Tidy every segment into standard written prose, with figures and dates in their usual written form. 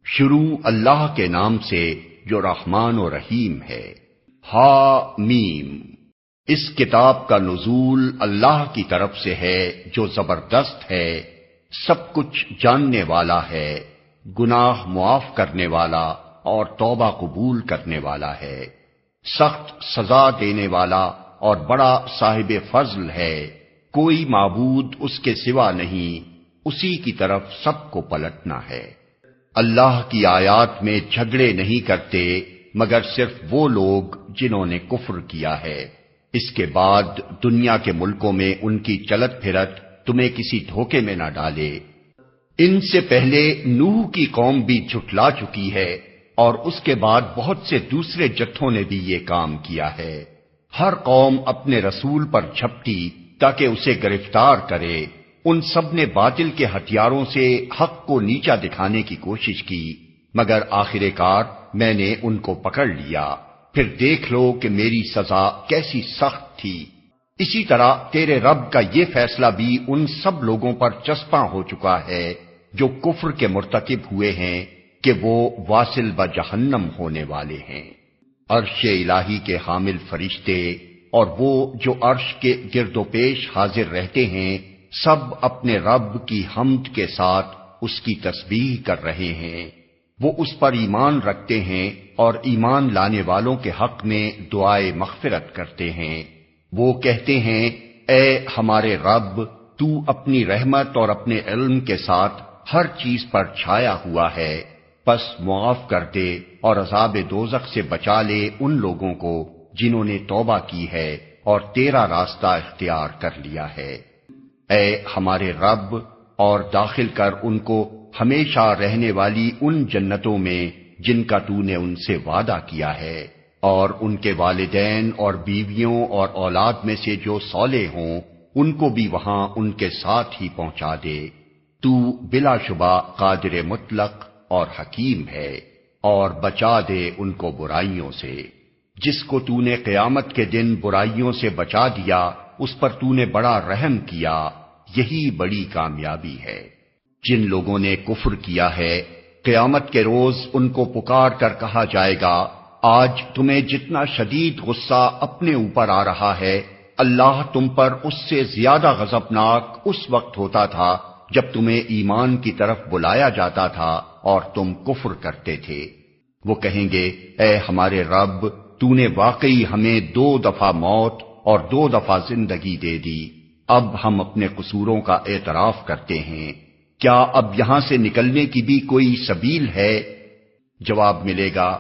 شروع اللہ کے نام سے جو رحمان و رحیم ہے۔ ہا میم۔ اس کتاب کا نزول اللہ کی طرف سے ہے جو زبردست ہے، سب کچھ جاننے والا ہے، گناہ معاف کرنے والا اور توبہ قبول کرنے والا ہے، سخت سزا دینے والا اور بڑا صاحب فضل ہے۔ کوئی معبود اس کے سوا نہیں، اسی کی طرف سب کو پلٹنا ہے۔ اللہ کی آیات میں جھگڑے نہیں کرتے مگر صرف وہ لوگ جنہوں نے کفر کیا ہے۔ اس کے بعد دنیا کے ملکوں میں ان کی چلت پھرت تمہیں کسی دھوکے میں نہ ڈالے۔ ان سے پہلے نوح کی قوم بھی جھٹلا چکی ہے، اور اس کے بعد بہت سے دوسرے جتھوں نے بھی یہ کام کیا ہے۔ ہر قوم اپنے رسول پر جھپٹی تاکہ اسے گرفتار کرے۔ ان سب نے باطل کے ہتھیاروں سے حق کو نیچا دکھانے کی کوشش کی، مگر آخر کار میں نے ان کو پکڑ لیا۔ پھر دیکھ لو کہ میری سزا کیسی سخت تھی۔ اسی طرح تیرے رب کا یہ فیصلہ بھی ان سب لوگوں پر چسپاں ہو چکا ہے جو کفر کے مرتکب ہوئے ہیں کہ وہ واصل بجہنم ہونے والے ہیں۔ عرش الہی کے حامل فرشتے اور وہ جو عرش کے گرد و پیش حاضر رہتے ہیں سب اپنے رب کی حمد کے ساتھ اس کی تسبیح کر رہے ہیں۔ وہ اس پر ایمان رکھتے ہیں اور ایمان لانے والوں کے حق میں دعائے مغفرت کرتے ہیں۔ وہ کہتے ہیں، اے ہمارے رب، تو اپنی رحمت اور اپنے علم کے ساتھ ہر چیز پر چھایا ہوا ہے، پس معاف کر دے اور عذاب دوزخ سے بچا لے ان لوگوں کو جنہوں نے توبہ کی ہے اور تیرا راستہ اختیار کر لیا ہے۔ اے ہمارے رب، اور داخل کر ان کو ہمیشہ رہنے والی ان جنتوں میں جن کا تو نے ان سے وعدہ کیا ہے، اور ان کے والدین اور بیویوں اور اولاد میں سے جو صالح ہوں ان کو بھی وہاں ان کے ساتھ ہی پہنچا دے۔ تو بلا شبہ قادر مطلق اور حکیم ہے، اور بچا دے ان کو برائیوں سے۔ جس کو تو نے قیامت کے دن برائیوں سے بچا دیا اس پر تو نے بڑا رحم کیا، یہی بڑی کامیابی ہے۔ جن لوگوں نے کفر کیا ہے قیامت کے روز ان کو پکار کر کہا جائے گا، آج تمہیں جتنا شدید غصہ اپنے اوپر آ رہا ہے اللہ تم پر اس سے زیادہ غضبناک اس وقت ہوتا تھا جب تمہیں ایمان کی طرف بلایا جاتا تھا اور تم کفر کرتے تھے۔ وہ کہیں گے، اے ہمارے رب، تو نے واقعی ہمیں 2 دفعہ موت اور 2 دفعہ زندگی دے دی، اب ہم اپنے قصوروں کا اعتراف کرتے ہیں، کیا اب یہاں سے نکلنے کی بھی کوئی سبیل ہے؟ جواب ملے گا،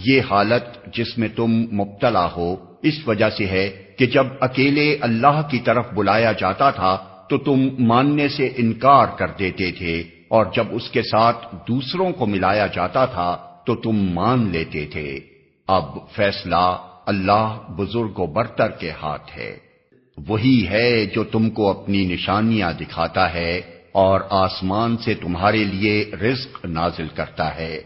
یہ حالت جس میں تم مبتلا ہو اس وجہ سے ہے کہ جب اکیلے اللہ کی طرف بلایا جاتا تھا تو تم ماننے سے انکار کر دیتے تھے، اور جب اس کے ساتھ دوسروں کو ملایا جاتا تھا تو تم مان لیتے تھے۔ اب فیصلہ اللہ بزرگ و برتر کے ہاتھ ہے۔ وہی ہے جو تم کو اپنی نشانیاں دکھاتا ہے اور آسمان سے تمہارے لیے رزق نازل کرتا ہے،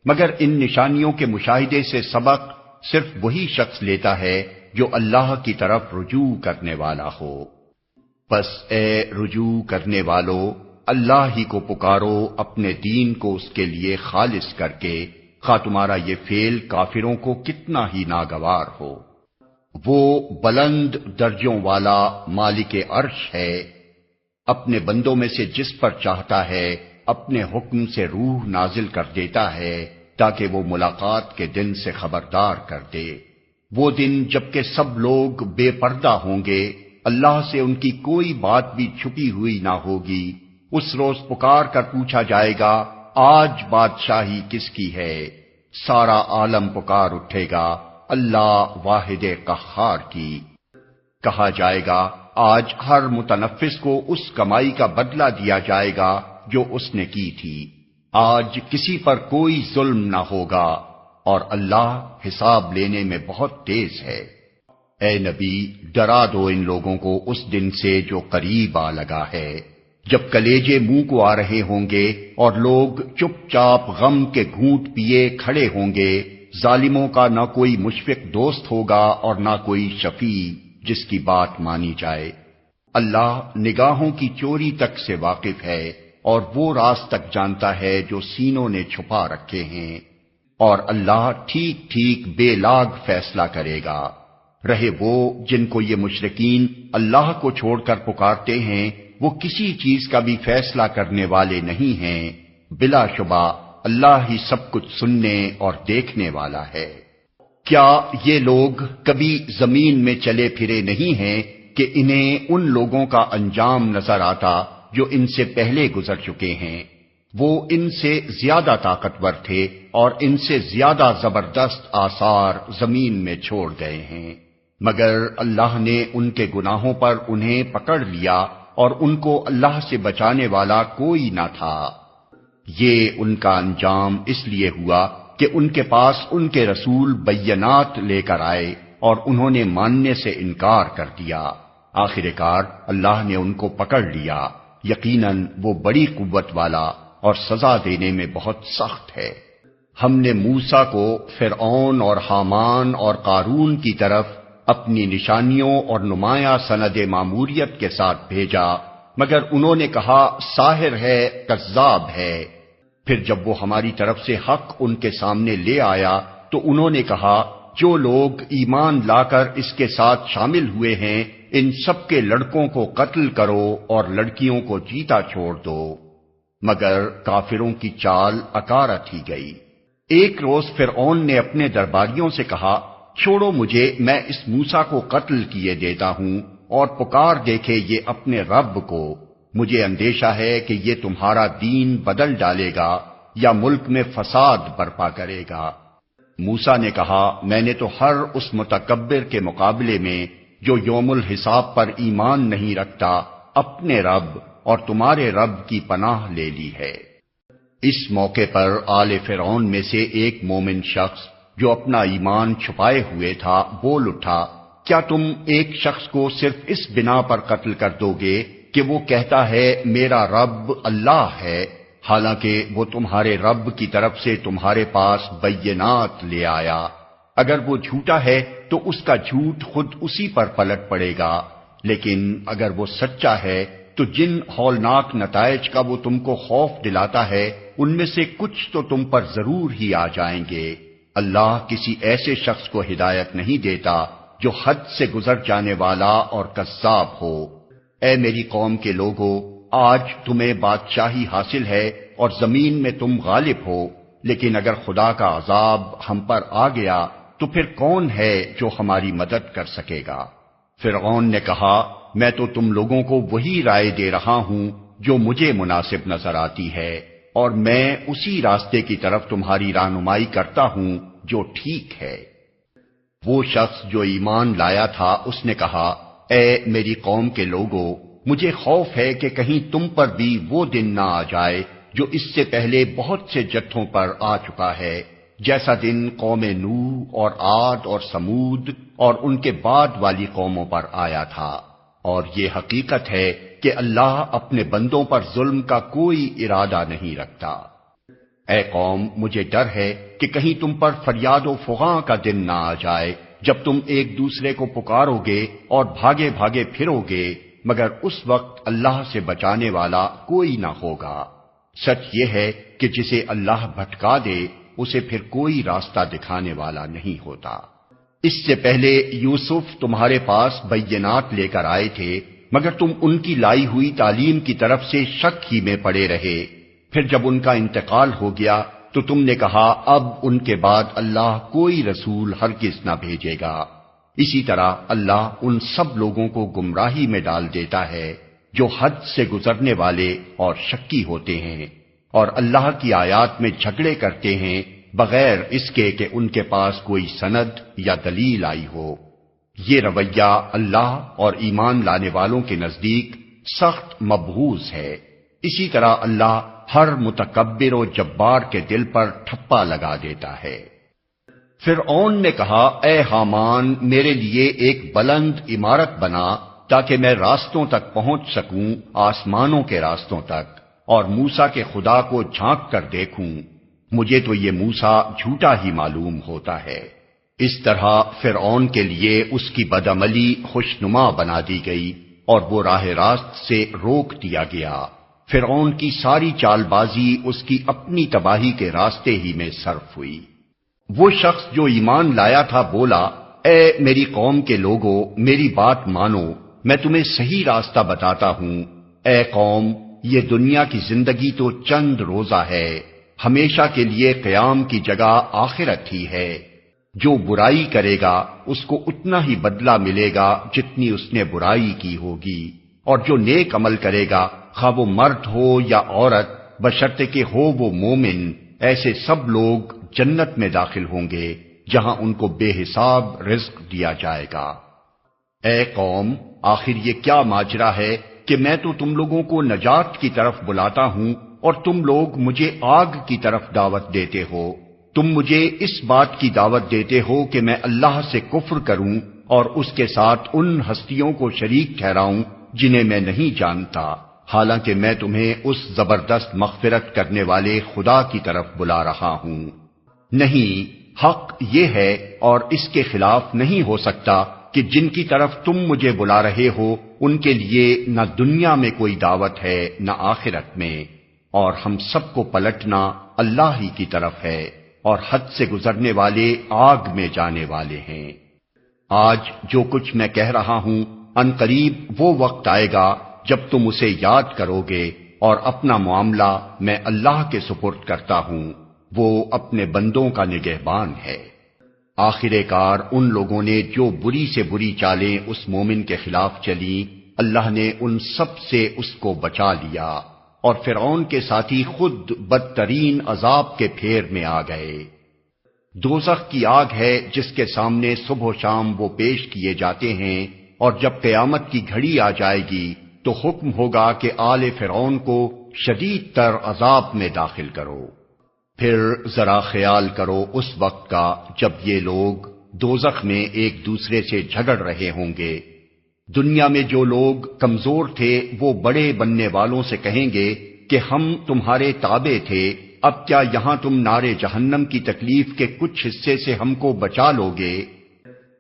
مگر ان نشانیوں کے مشاہدے سے سبق صرف وہی شخص لیتا ہے جو اللہ کی طرف رجوع کرنے والا ہو۔ پس اے رجوع کرنے والو، اللہ ہی کو پکارو اپنے دین کو اس کے لیے خالص کر کے، خواہ تمہارا یہ فعل کافروں کو کتنا ہی ناگوار ہو۔ وہ بلند درجوں والا مالک عرش ہے، اپنے بندوں میں سے جس پر چاہتا ہے اپنے حکم سے روح نازل کر دیتا ہے تاکہ وہ ملاقات کے دن سے خبردار کر دے۔ وہ دن جبکہ سب لوگ بے پردہ ہوں گے، اللہ سے ان کی کوئی بات بھی چھپی ہوئی نہ ہوگی۔ اس روز پکار کر پوچھا جائے گا، آج بادشاہی کس کی ہے؟ سارا عالم پکار اٹھے گا، اللہ واحد قہار کی۔ کہا جائے گا، آج ہر متنفس کو اس کمائی کا بدلہ دیا جائے گا جو اس نے کی تھی۔ آج کسی پر کوئی ظلم نہ ہوگا، اور اللہ حساب لینے میں بہت تیز ہے۔ اے نبی، ڈرا دو ان لوگوں کو اس دن سے جو قریب آ لگا ہے، جب کلیجے منہ کو آ رہے ہوں گے اور لوگ چپ چاپ غم کے گھونٹ پیے کھڑے ہوں گے۔ ظالموں کا نہ کوئی مشفق دوست ہوگا اور نہ کوئی شفیع جس کی بات مانی جائے۔ اللہ نگاہوں کی چوری تک سے واقف ہے، اور وہ راز تک جانتا ہے جو سینوں نے چھپا رکھے ہیں، اور اللہ ٹھیک ٹھیک بے لاگ فیصلہ کرے گا۔ رہے وہ جن کو یہ مشرکین اللہ کو چھوڑ کر پکارتے ہیں، وہ کسی چیز کا بھی فیصلہ کرنے والے نہیں ہیں، بلا شبہ اللہ ہی سب کچھ سننے اور دیکھنے والا ہے۔ کیا یہ لوگ کبھی زمین میں چلے پھرے نہیں ہیں کہ انہیں ان لوگوں کا انجام نظر آتا جو ان سے پہلے گزر چکے ہیں؟ وہ ان سے زیادہ طاقتور تھے اور ان سے زیادہ زبردست آثار زمین میں چھوڑ گئے ہیں، مگر اللہ نے ان کے گناہوں پر انہیں پکڑ لیا اور ان کو اللہ سے بچانے والا کوئی نہ تھا۔ یہ ان کا انجام اس لیے ہوا کہ ان کے پاس ان کے رسول بینات لے کر آئے اور انہوں نے ماننے سے انکار کر دیا۔ آخر کار اللہ نے ان کو پکڑ لیا، یقیناً وہ بڑی قوت والا اور سزا دینے میں بہت سخت ہے۔ ہم نے موسیٰ کو فرعون اور حامان اور قارون کی طرف اپنی نشانیوں اور نمایاں سند ماموریت کے ساتھ بھیجا، مگر انہوں نے کہا ساحر ہے، کذاب ہے۔ پھر جب وہ ہماری طرف سے حق ان کے سامنے لے آیا تو انہوں نے کہا جو لوگ ایمان لا کر اس کے ساتھ شامل ہوئے ہیں ان سب کے لڑکوں کو قتل کرو اور لڑکیوں کو جیتا چھوڑ دو، مگر کافروں کی چال اکارت ہی گئی۔ ایک روز فرعون نے اپنے درباریوں سے کہا چھوڑو مجھے، میں اس موسیٰ کو قتل کیے دیتا ہوں اور پکار دیکھے یہ اپنے رب کو، مجھے اندیشہ ہے کہ یہ تمہارا دین بدل ڈالے گا یا ملک میں فساد برپا کرے گا۔ موسیٰ نے کہا میں نے تو ہر اس متکبر کے مقابلے میں جو یوم الحساب پر ایمان نہیں رکھتا اپنے رب اور تمہارے رب کی پناہ لے لی ہے۔ اس موقع پر آل فرعون میں سے ایک مومن شخص جو اپنا ایمان چھپائے ہوئے تھا بول اٹھا کیا تم ایک شخص کو صرف اس بنا پر قتل کر دو گے کہ وہ کہتا ہے میرا رب اللہ ہے، حالانکہ وہ تمہارے رب کی طرف سے تمہارے پاس بینات لے آیا؟ اگر وہ جھوٹا ہے تو اس کا جھوٹ خود اسی پر پلٹ پڑے گا، لیکن اگر وہ سچا ہے تو جن ہولناک نتائج کا وہ تم کو خوف دلاتا ہے ان میں سے کچھ تو تم پر ضرور ہی آ جائیں گے۔ اللہ کسی ایسے شخص کو ہدایت نہیں دیتا جو حد سے گزر جانے والا اور کذاب ہو۔ اے میری قوم کے لوگو، آج تمہیں بادشاہی حاصل ہے اور زمین میں تم غالب ہو، لیکن اگر خدا کا عذاب ہم پر آ گیا تو پھر کون ہے جو ہماری مدد کر سکے گا؟ فرعون نے کہا میں تو تم لوگوں کو وہی رائے دے رہا ہوں جو مجھے مناسب نظر آتی ہے، اور میں اسی راستے کی طرف تمہاری رہنمائی کرتا ہوں جو ٹھیک ہے۔ وہ شخص جو ایمان لایا تھا اس نے کہا اے میری قوم کے لوگو، مجھے خوف ہے کہ کہیں تم پر بھی وہ دن نہ آ جائے جو اس سے پہلے بہت سے جتھوں پر آ چکا ہے، جیسا دن قوم نوح اور عاد اور سمود اور ان کے بعد والی قوموں پر آیا تھا، اور یہ حقیقت ہے کہ اللہ اپنے بندوں پر ظلم کا کوئی ارادہ نہیں رکھتا۔ اے قوم، مجھے ڈر ہے کہ کہیں تم پر فریاد و فغاں کا دن نہ آ جائے جب تم ایک دوسرے کو پکارو گے اور بھاگے بھاگے پھرو گے، مگر اس وقت اللہ سے بچانے والا کوئی نہ ہوگا۔ سچ یہ ہے کہ جسے اللہ بھٹکا دے اسے پھر کوئی راستہ دکھانے والا نہیں ہوتا۔ اس سے پہلے یوسف تمہارے پاس بینات لے کر آئے تھے، مگر تم ان کی لائی ہوئی تعلیم کی طرف سے شک ہی میں پڑے رہے۔ پھر جب ان کا انتقال ہو گیا تو تم نے کہا اب ان کے بعد اللہ کوئی رسول ہرگز نہ بھیجے گا۔ اسی طرح اللہ ان سب لوگوں کو گمراہی میں ڈال دیتا ہے جو حد سے گزرنے والے اور شکی ہوتے ہیں، اور اللہ کی آیات میں جھگڑے کرتے ہیں بغیر اس کے کہ ان کے پاس کوئی سند یا دلیل آئی ہو۔ یہ رویہ اللہ اور ایمان لانے والوں کے نزدیک سخت مبغوض ہے۔ اسی طرح اللہ ہر متکبر و جبار کے دل پر ٹھپا لگا دیتا ہے۔ فرعون نے کہا اے حامان، میرے لیے ایک بلند عمارت بنا تاکہ میں راستوں تک پہنچ سکوں، آسمانوں کے راستوں تک، اور موسیٰ کے خدا کو جھانک کر دیکھوں۔ مجھے تو یہ موسیٰ جھوٹا ہی معلوم ہوتا ہے۔ اس طرح فرعون کے لیے اس کی بدعملی خوشنما بنا دی گئی اور وہ راہ راست سے روک دیا گیا۔ فرعون کی ساری چال بازی اس کی اپنی تباہی کے راستے ہی میں صرف ہوئی۔ وہ شخص جو ایمان لایا تھا بولا، اے میری قوم کے لوگو، میری بات مانو، میں تمہیں صحیح راستہ بتاتا ہوں۔ اے قوم، یہ دنیا کی زندگی تو چند روزہ ہے، ہمیشہ کے لیے قیام کی جگہ آخرت ہی ہے۔ جو برائی کرے گا اس کو اتنا ہی بدلہ ملے گا جتنی اس نے برائی کی ہوگی، اور جو نیک عمل کرے گا خواہ وہ مرد ہو یا عورت، بشرطے کہ ہو وہ مومن، ایسے سب لوگ جنت میں داخل ہوں گے جہاں ان کو بے حساب رزق دیا جائے گا۔ اے قوم، آخر یہ کیا ماجرا ہے کہ میں تو تم لوگوں کو نجات کی طرف بلاتا ہوں اور تم لوگ مجھے آگ کی طرف دعوت دیتے ہو۔ تم مجھے اس بات کی دعوت دیتے ہو کہ میں اللہ سے کفر کروں اور اس کے ساتھ ان ہستیوں کو شریک ٹھہراؤں جنہیں میں نہیں جانتا، حالانکہ میں تمہیں اس زبردست مغفرت کرنے والے خدا کی طرف بلا رہا ہوں۔ نہیں، حق یہ ہے اور اس کے خلاف نہیں ہو سکتا کہ جن کی طرف تم مجھے بلا رہے ہو ان کے لیے نہ دنیا میں کوئی دعوت ہے نہ آخرت میں، اور ہم سب کو پلٹنا اللہ ہی کی طرف ہے، اور حد سے گزرنے والے آگ میں جانے والے ہیں۔ آج جو کچھ میں کہہ رہا ہوں، ان قریب وہ وقت آئے گا جب تم اسے یاد کرو گے، اور اپنا معاملہ میں اللہ کے سپرد کرتا ہوں، وہ اپنے بندوں کا نگہبان ہے۔ آخر کار ان لوگوں نے جو بری سے بری چالیں اس مومن کے خلاف چلی، اللہ نے ان سب سے اس کو بچا لیا، اور فرعون کے ساتھی خود بدترین عذاب کے پھیر میں آ گئے۔ دوزخ کی آگ ہے جس کے سامنے صبح و شام وہ پیش کیے جاتے ہیں، اور جب قیامت کی گھڑی آ جائے گی تو حکم ہوگا کہ آل فرعون کو شدید تر عذاب میں داخل کرو۔ پھر ذرا خیال کرو اس وقت کا جب یہ لوگ دوزخ میں ایک دوسرے سے جھگڑ رہے ہوں گے۔ دنیا میں جو لوگ کمزور تھے وہ بڑے بننے والوں سے کہیں گے کہ ہم تمہارے تابع تھے، اب کیا یہاں تم نار جہنم کی تکلیف کے کچھ حصے سے ہم کو بچا لوگے؟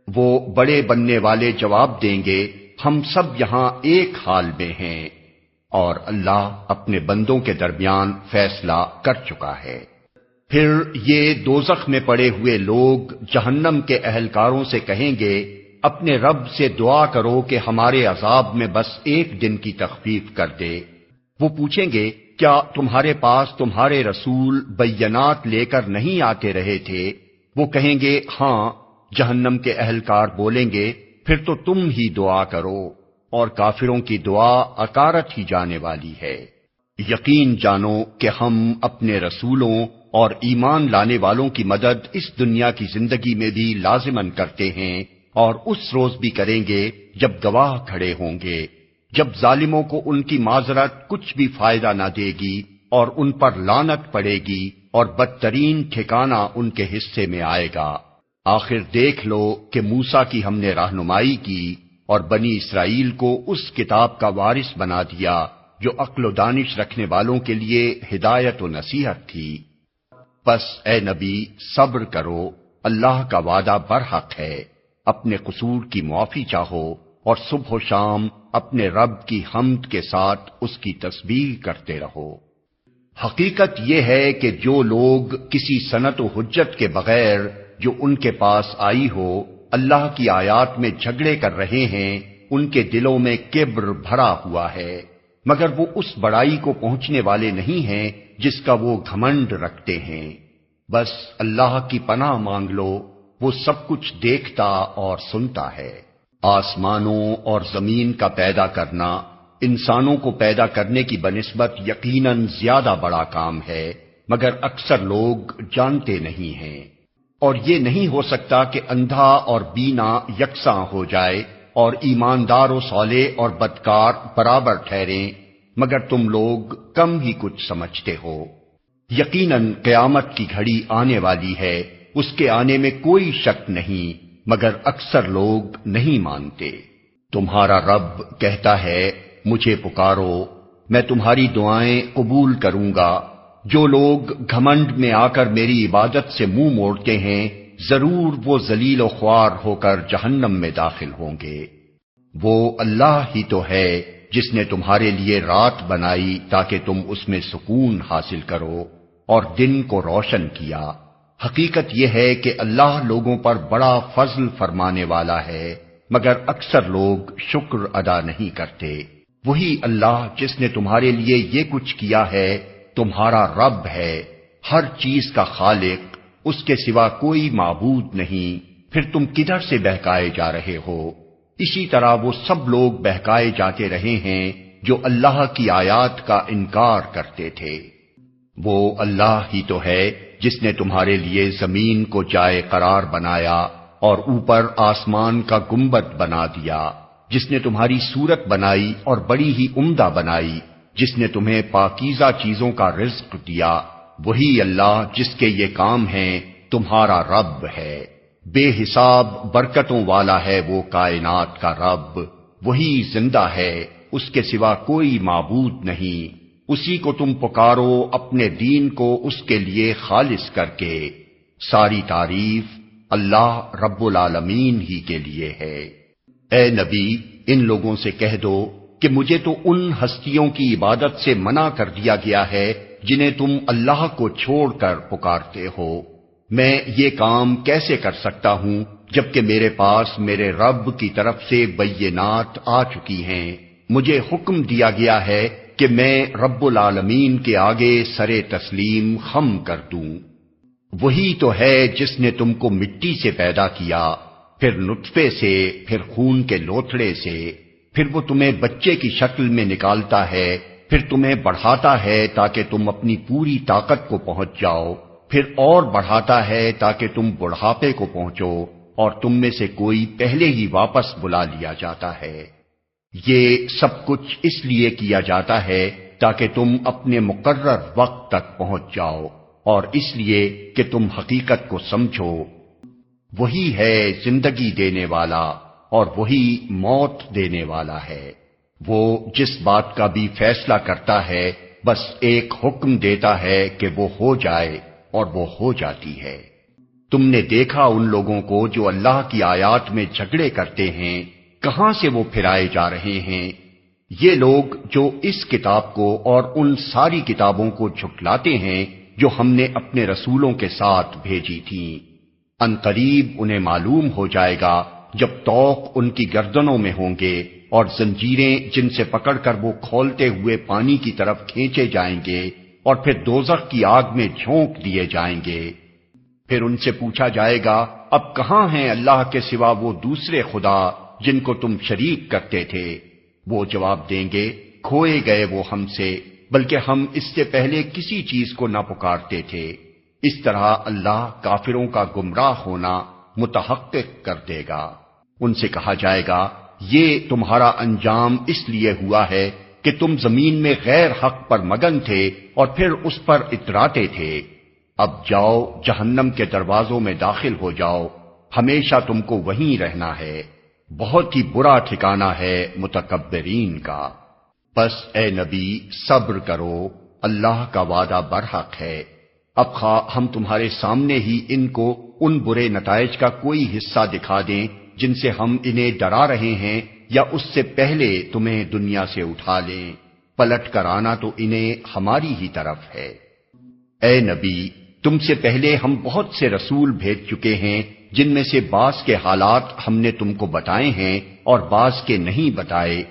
وہ بڑے بننے والے جواب دیں گے، ہم سب یہاں ایک حال میں ہیں، اور اللہ اپنے بندوں کے درمیان فیصلہ کر چکا ہے۔ پھر یہ دوزخ میں پڑے ہوئے لوگ جہنم کے اہلکاروں سے کہیں گے، اپنے رب سے دعا کرو کہ ہمارے عذاب میں بس ایک دن کی تخفیف کر دے۔ وہ پوچھیں گے، کیا تمہارے پاس تمہارے رسول بینات لے کر نہیں آتے رہے تھے؟ وہ کہیں گے، ہاں۔ جہنم کے اہلکار بولیں گے، پھر تو تم ہی دعا کرو، اور کافروں کی دعا اکارت ہی جانے والی ہے۔ یقین جانو کہ ہم اپنے رسولوں اور ایمان لانے والوں کی مدد اس دنیا کی زندگی میں بھی لازماً کرتے ہیں، اور اس روز بھی کریں گے جب گواہ کھڑے ہوں گے، جب ظالموں کو ان کی معذرت کچھ بھی فائدہ نہ دے گی اور ان پر لعنت پڑے گی، اور بدترین ٹھکانہ ان کے حصے میں آئے گا۔ آخر دیکھ لو کہ موسیٰ کی ہم نے رہنمائی کی اور بنی اسرائیل کو اس کتاب کا وارث بنا دیا جو عقل و دانش رکھنے والوں کے لیے ہدایت و نصیحت تھی۔ پس اے نبی صبر کرو، اللہ کا وعدہ برحق ہے، اپنے قصور کی معافی چاہو، اور صبح و شام اپنے رب کی حمد کے ساتھ اس کی تسبیح کرتے رہو۔ حقیقت یہ ہے کہ جو لوگ کسی سند و حجت کے بغیر جو ان کے پاس آئی ہو اللہ کی آیات میں جھگڑے کر رہے ہیں، ان کے دلوں میں کبر بھرا ہوا ہے، مگر وہ اس بڑائی کو پہنچنے والے نہیں ہیں جس کا وہ گھمنڈ رکھتے ہیں۔ بس اللہ کی پناہ مانگ لو، وہ سب کچھ دیکھتا اور سنتا ہے۔ آسمانوں اور زمین کا پیدا کرنا انسانوں کو پیدا کرنے کی بنسبت یقیناً زیادہ بڑا کام ہے، مگر اکثر لوگ جانتے نہیں ہیں۔ اور یہ نہیں ہو سکتا کہ اندھا اور بینا یکساں ہو جائے اور ایماندار و صالح اور بدکار برابر ٹھہریں، مگر تم لوگ کم ہی کچھ سمجھتے ہو۔ یقیناً قیامت کی گھڑی آنے والی ہے، اس کے آنے میں کوئی شک نہیں، مگر اکثر لوگ نہیں مانتے۔ تمہارا رب کہتا ہے، مجھے پکارو، میں تمہاری دعائیں قبول کروں گا۔ جو لوگ گھمنڈ میں آ کر میری عبادت سے منہ موڑتے ہیں، ضرور وہ ذلیل و خوار ہو کر جہنم میں داخل ہوں گے۔ وہ اللہ ہی تو ہے جس نے تمہارے لیے رات بنائی تاکہ تم اس میں سکون حاصل کرو اور دن کو روشن کیا۔ حقیقت یہ ہے کہ اللہ لوگوں پر بڑا فضل فرمانے والا ہے، مگر اکثر لوگ شکر ادا نہیں کرتے۔ وہی اللہ جس نے تمہارے لیے یہ کچھ کیا ہے تمہارا رب ہے، ہر چیز کا خالق، اس کے سوا کوئی معبود نہیں، پھر تم کدھر سے بہکائے جا رہے ہو؟ اسی طرح وہ سب لوگ بہکائے جاتے رہے ہیں جو اللہ کی آیات کا انکار کرتے تھے۔ وہ اللہ ہی تو ہے جس نے تمہارے لیے زمین کو جائے قرار بنایا اور اوپر آسمان کا گنبد بنا دیا، جس نے تمہاری صورت بنائی اور بڑی ہی عمدہ بنائی، جس نے تمہیں پاکیزہ چیزوں کا رزق دیا۔ وہی اللہ جس کے یہ کام ہیں تمہارا رب ہے، بے حساب برکتوں والا ہے وہ کائنات کا رب، وہی زندہ ہے، اس کے سوا کوئی معبود نہیں، اسی کو تم پکارو اپنے دین کو اس کے لیے خالص کر کے۔ ساری تعریف اللہ رب العالمین ہی کے لیے ہے۔ اے نبی، ان لوگوں سے کہہ دو کہ مجھے تو ان ہستیوں کی عبادت سے منع کر دیا گیا ہے جنہیں تم اللہ کو چھوڑ کر پکارتے ہو۔ میں یہ کام کیسے کر سکتا ہوں جبکہ میرے پاس میرے رب کی طرف سے بینات آ چکی ہیں؟ مجھے حکم دیا گیا ہے کہ میں رب العالمین کے آگے سرے تسلیم خم کر دوں۔ وہی تو ہے جس نے تم کو مٹی سے پیدا کیا، پھر نطفے سے، پھر خون کے لوتھڑے سے، پھر وہ تمہیں بچے کی شکل میں نکالتا ہے، پھر تمہیں بڑھاتا ہے تاکہ تم اپنی پوری طاقت کو پہنچ جاؤ، پھر اور بڑھاتا ہے تاکہ تم بڑھاپے کو پہنچو، اور تم میں سے کوئی پہلے ہی واپس بلا لیا جاتا ہے۔ یہ سب کچھ اس لیے کیا جاتا ہے تاکہ تم اپنے مقرر وقت تک پہنچ جاؤ، اور اس لیے کہ تم حقیقت کو سمجھو۔ وہی ہے زندگی دینے والا اور وہی موت دینے والا ہے۔ وہ جس بات کا بھی فیصلہ کرتا ہے بس ایک حکم دیتا ہے کہ وہ ہو جائے اور وہ ہو جاتی ہے۔ تم نے دیکھا ان لوگوں کو جو اللہ کی آیات میں جھگڑے کرتے ہیں، کہاں سے وہ پھرائے جا رہے ہیں؟ یہ لوگ جو اس کتاب کو اور ان ساری کتابوں کو جھٹلاتے ہیں جو ہم نے اپنے رسولوں کے ساتھ بھیجی تھیں، ان قریب انہیں معلوم ہو جائے گا جب طوق ان کی گردنوں میں ہوں گے اور زنجیریں جن سے پکڑ کر وہ کھولتے ہوئے پانی کی طرف کھینچے جائیں گے اور پھر دوزخ کی آگ میں جھونک دیے جائیں گے۔ پھر ان سے پوچھا جائے گا اب کہاں ہیں اللہ کے سوا وہ دوسرے خدا جن کو تم شریک کرتے تھے؟ وہ جواب دیں گے کھوئے گئے وہ ہم سے، بلکہ ہم اس سے پہلے کسی چیز کو نہ پکارتے تھے۔ اس طرح اللہ کافروں کا گمراہ ہونا متحقق کر دے گا۔ ان سے کہا جائے گا یہ تمہارا انجام اس لیے ہوا ہے کہ تم زمین میں غیر حق پر مگن تھے اور پھر اس پر اتراتے تھے۔ اب جاؤ جہنم کے دروازوں میں داخل ہو جاؤ، ہمیشہ تم کو وہیں رہنا ہے، بہت ہی برا ٹھکانہ ہے متکبرین کا۔ بس اے نبی صبر کرو، اللہ کا وعدہ برحق ہے۔ اب خواہ ہم تمہارے سامنے ہی ان کو ان برے نتائج کا کوئی حصہ دکھا دیں جن سے ہم انہیں ڈرا رہے ہیں، یا اس سے پہلے تمہیں دنیا سے اٹھا لیں، پلٹ کر آنا تو انہیں ہماری ہی طرف ہے۔ اے نبی، تم سے پہلے ہم بہت سے رسول بھیج چکے ہیں جن میں سے بعض کے حالات ہم نے تم کو بتائے ہیں اور بعض کے نہیں بتائے۔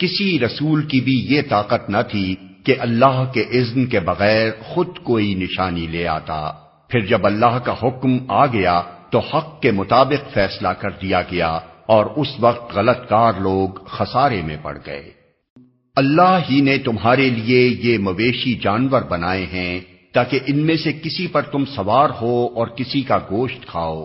کسی رسول کی بھی یہ طاقت نہ تھی کہ اللہ کے اذن کے بغیر خود کوئی نشانی لے آتا، پھر جب اللہ کا حکم آ گیا تو حق کے مطابق فیصلہ کر دیا گیا، اور اس وقت غلط کار لوگ خسارے میں پڑ گئے۔ اللہ ہی نے تمہارے لیے یہ مویشی جانور بنائے ہیں تاکہ ان میں سے کسی پر تم سوار ہو اور کسی کا گوشت کھاؤ۔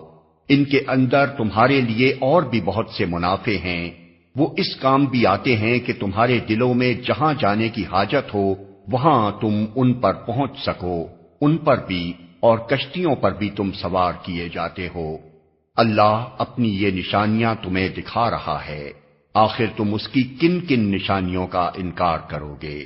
ان کے اندر تمہارے لیے اور بھی بہت سے منافع ہیں، وہ اس کام بھی آتے ہیں کہ تمہارے دلوں میں جہاں جانے کی حاجت ہو وہاں تم ان پر پہنچ سکو، ان پر بھی اور کشتیوں پر بھی تم سوار کیے جاتے ہو۔ اللہ اپنی یہ نشانیاں تمہیں دکھا رہا ہے، آخر تم اس کی کن کن نشانیوں کا انکار کرو گے؟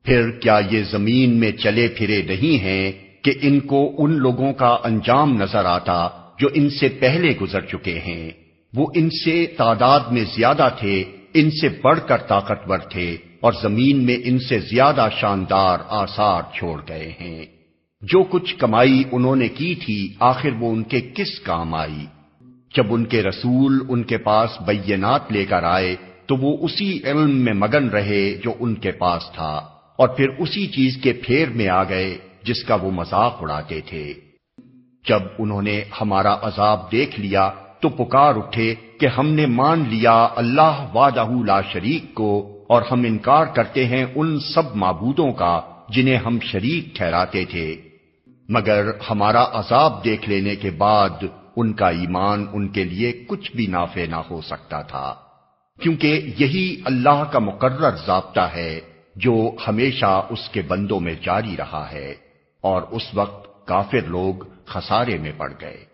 پھر کیا یہ زمین میں چلے پھرے نہیں ہیں کہ ان کو ان لوگوں کا انجام نظر آتا جو ان سے پہلے گزر چکے ہیں؟ وہ ان سے تعداد میں زیادہ تھے ان سے بڑھ کر طاقتور تھے اور زمین میں ان سے زیادہ شاندار آثار چھوڑ گئے ہیں۔ جو کچھ کمائی انہوں نے کی تھی آخر وہ ان کے کس کام آئی؟ جب ان کے رسول ان کے پاس بینات لے کر آئے تو وہ اسی علم میں مگن رہے جو ان کے پاس تھا، اور پھر اسی چیز کے پھیر میں آ گئے جس کا وہ مذاق اڑاتے تھے۔ جب انہوں نے ہمارا عذاب دیکھ لیا تو پکار اٹھے کہ ہم نے مان لیا اللہ وحدہ لا شریک کو، اور ہم انکار کرتے ہیں ان سب معبودوں کا جنہیں ہم شریک ٹھہراتے تھے، مگر ہمارا عذاب دیکھ لینے کے بعد ان کا ایمان ان کے لیے کچھ بھی نافع نہ ہو سکتا تھا، کیونکہ یہی اللہ کا مقرر ضابطہ ہے جو ہمیشہ اس کے بندوں میں جاری رہا ہے، اور اس وقت کافر لوگ خسارے میں پڑ گئے۔